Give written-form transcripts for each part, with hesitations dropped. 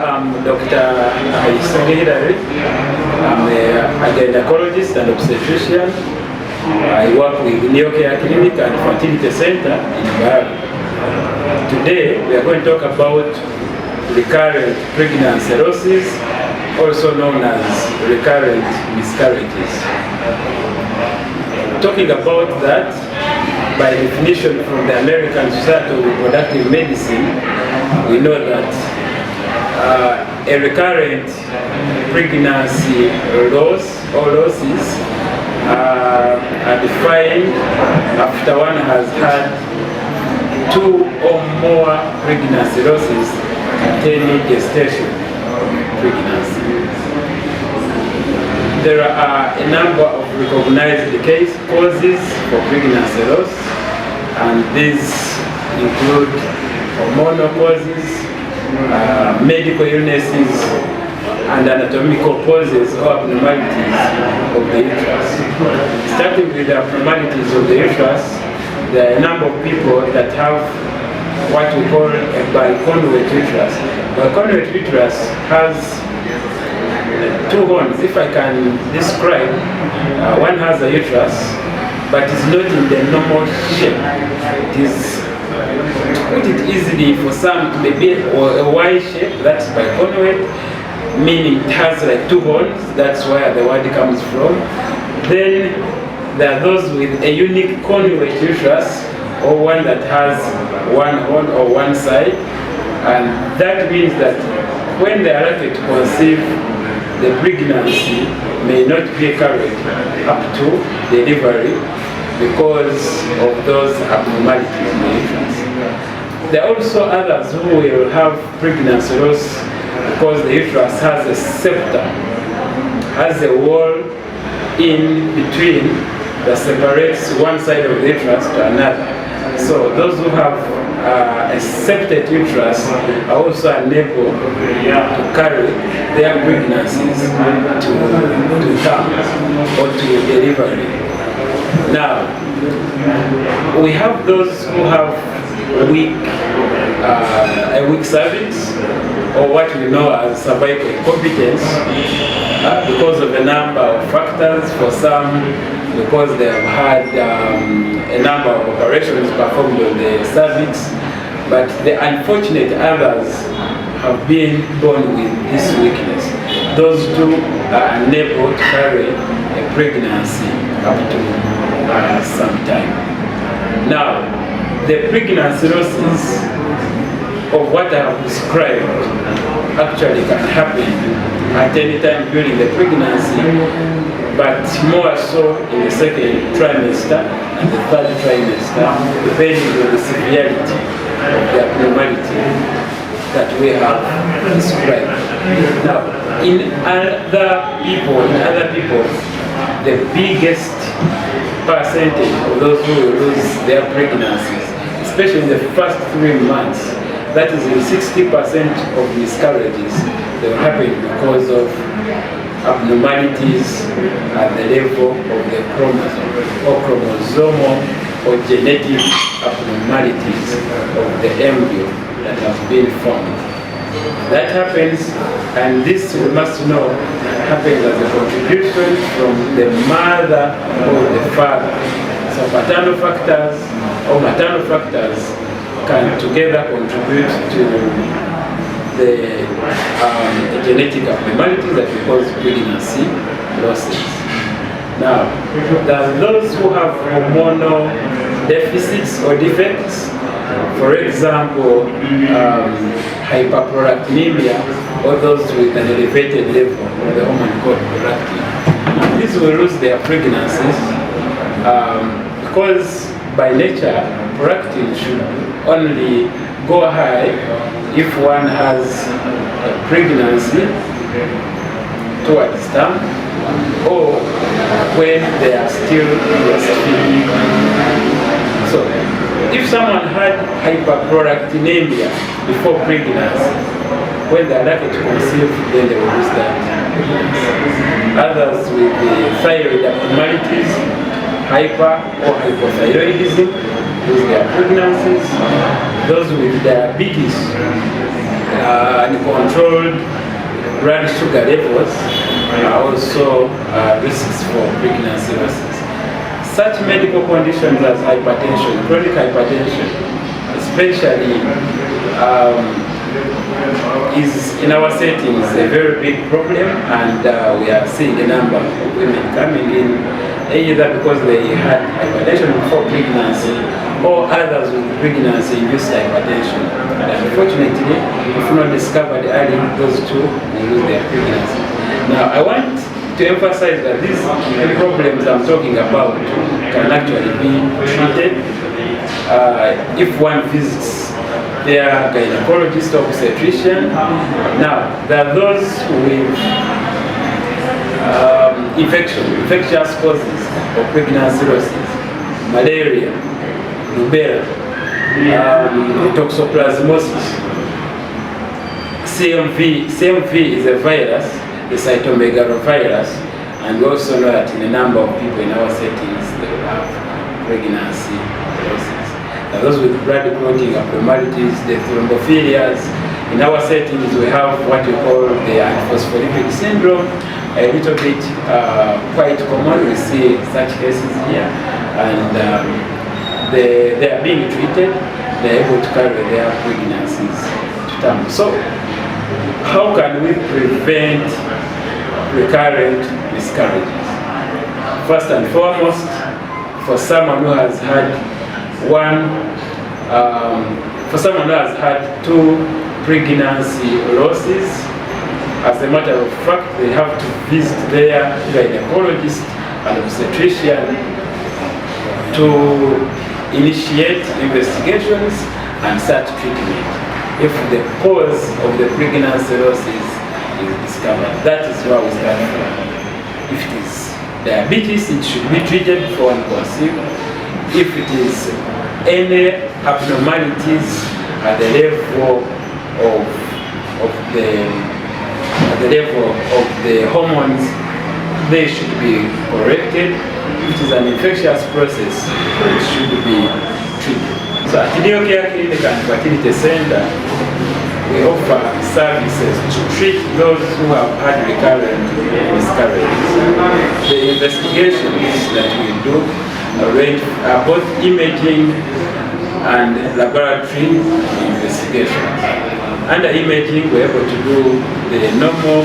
I'm Dr. Aheisibwe. I'm a gynaecologist and obstetrician. I work with Neocare Clinic and Fertility Center in Bahari. Today we are going to talk about recurrent pregnancy losses, also known as recurrent miscarriages. Talking about that, by definition from the American Society of Reproductive Medicine, we know that a recurrent pregnancy loss or losses are defined after one has had 2 or more pregnancy losses attaining gestation pregnancy. There are a number of recognized causes for pregnancy loss, and these include hormonal causes, medical illnesses, and anatomical causes or abnormalities of the uterus. Starting with the abnormalities of the uterus, there are a number of people that have what we call a biconjugate uterus. Biconjugate uterus has 2 horns, if I can describe. One has a uterus, but it's not in the normal shape. It is, to put it easily for some, maybe a Y shape, that's biconjugate, meaning it has like 2 horns, that's where the word comes from. Then there are those with a unique conjugate uterus, or one that has 1 horn or 1 side, and that means that when they are likely to conceive, the pregnancy may not be carried up to delivery because of those abnormalities in the uterus. There are also others who will have pregnancy loss because the uterus has a septum, has a wall in between that separates one side of the uterus to another. So those who have a septate uterus are also unable to carry their pregnancies to term or to delivery. Now, we have those who have a weak cervix, or what we know as cervical incompetence, because of a number of factors. For some, because they have had a number of operations performed on the cervix, but the unfortunate others have been born with this weakness. Those 2 are unable to carry a pregnancy up to some time. Now, the pregnancy losses of what I have described actually can happen at any time during the pregnancy, but more so in the 2nd trimester and the 3rd trimester, depending on the severity of the abnormality that we have described. Now, in other people, the biggest percentage of those who will lose their pregnancies, especially in the first 3 months, that is in 60% of miscarriages, they will happen because of abnormalities at the level of the chromosome, or chromosomal or genetic abnormalities of the embryo that has been formed. That happens, and this we must know happens as a contribution from the mother or the father. So paternal factors or maternal factors can together contribute to the genetic abnormalities that we call pregnancy losses. Now, there are those who have hormonal deficits or defects. For example, hyperprolactinemia, or those with an elevated level of the hormone called prolactin. These will lose their pregnancies because by nature, prolactin should only go high if one has a pregnancy towards term, or when they are still breastfeeding. So, if someone had hyperprolactinemia before pregnancy, when they are likely to conceive, then they will lose that pregnancy. Others with the thyroid abnormalities, hyper or hypothyroidism, lose their pregnancies. Those with diabetes uncontrolled blood sugar levels are also risks for pregnancy losses. Such medical conditions as hypertension, chronic hypertension, especially is in our settings a very big problem, and we are seeing a number of women coming in either because they had hypertension before pregnancy or others with pregnancy-induced hypertension. And unfortunately, if not discovered early, those two will lose their pregnancy. Now, I want to emphasize that these problems I'm talking about can actually be treated if one visits their gynecologist obstetrician. Now, there are those with infectious causes of pregnancy losses, malaria, rubella, toxoplasmosis, CMV. CMV is a virus, the cytomegalovirus, and we also know that in a number of people in our settings they will have pregnancy losses. Now, those with blood clotting abnormalities, the thrombophilias, in our settings we have what we call the antiphospholipid syndrome, a little bit quite common. We see such cases here, and they are being treated, they are able to carry their pregnancies to term. So, how can we prevent recurrent miscarriages? First and foremost, for someone who has had two pregnancy losses, as a matter of fact, they have to visit their gynecologist and obstetrician to initiate investigations and start treatment if the cause of the pregnancy losses is discovered. That is where we start from. If it is diabetes, it should be treated before one conceives. If it is any abnormalities at the level of the hormones, they should be corrected. If it is an infectious process, it should be treated. So at New Care Clinic and Fertility Center, we offer services to treat those who have had recurrent miscarriages. The investigations that we do range both imaging and laboratory investigations. Under imaging, we're able to do the normal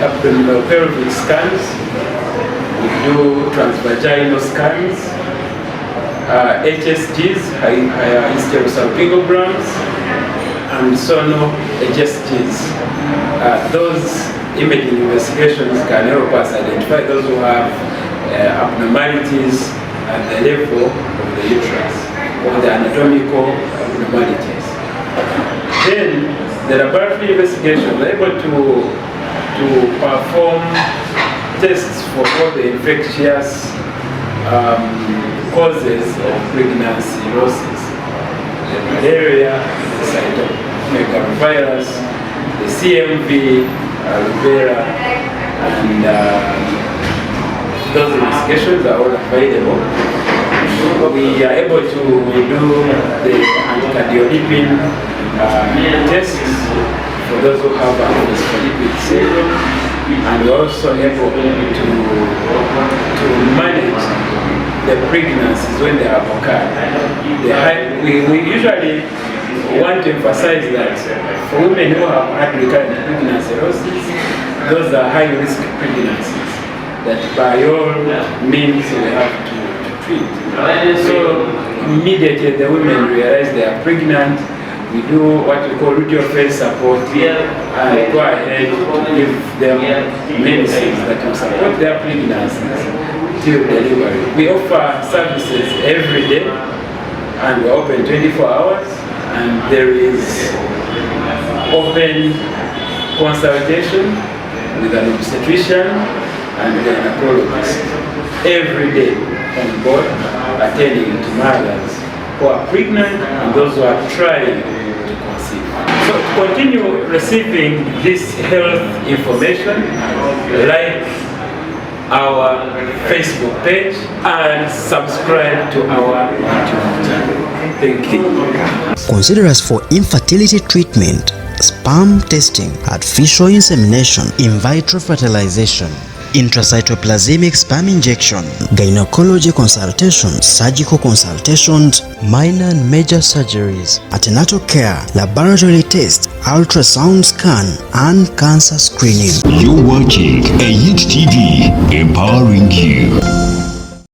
abdominal pelvic scans, we do transvaginal scans, HSGs, hysterosalpingograms, and sono HSGs. Those imaging investigations can help us identify those who have abnormalities at the level of the uterus or the anatomical abnormalities. Then the laboratory investigation, we're able to perform tests for all the infectious causes of pregnancy losses. The malaria, the cytomegalovirus, the CMV, rubella, and those investigations are all available. We are able to do the anticardiolipin tests for those who have Aheisibwe syndrome, and we're also able to manage the pregnancies when they have occurred. We usually want to emphasize that for women who have had recurrent pregnancy losses, those are high-risk pregnancies that by all means we have to treat. So immediately the women realize they are pregnant, we do what we call luteal phase support and go ahead to give them medicines that will support their pregnancies till delivery. We offer services every day and we're open 24 hours, and there is open consultation with an obstetrician and a gynecologist every day on board, attending to mothers who are pregnant and those who are trying to conceive. So to continue receiving this health information, like our Facebook page and subscribe to our YouTube channel. Thank you. Consider us for infertility treatment sperm testing, artificial insemination, in vitro fertilization, intracytoplasmic sperm injection, gynecology consultations, surgical consultations, minor and major surgeries, antenatal care, laboratory tests, ultrasound scan, and cancer screening. You're watching Aheisibwe, empowering you.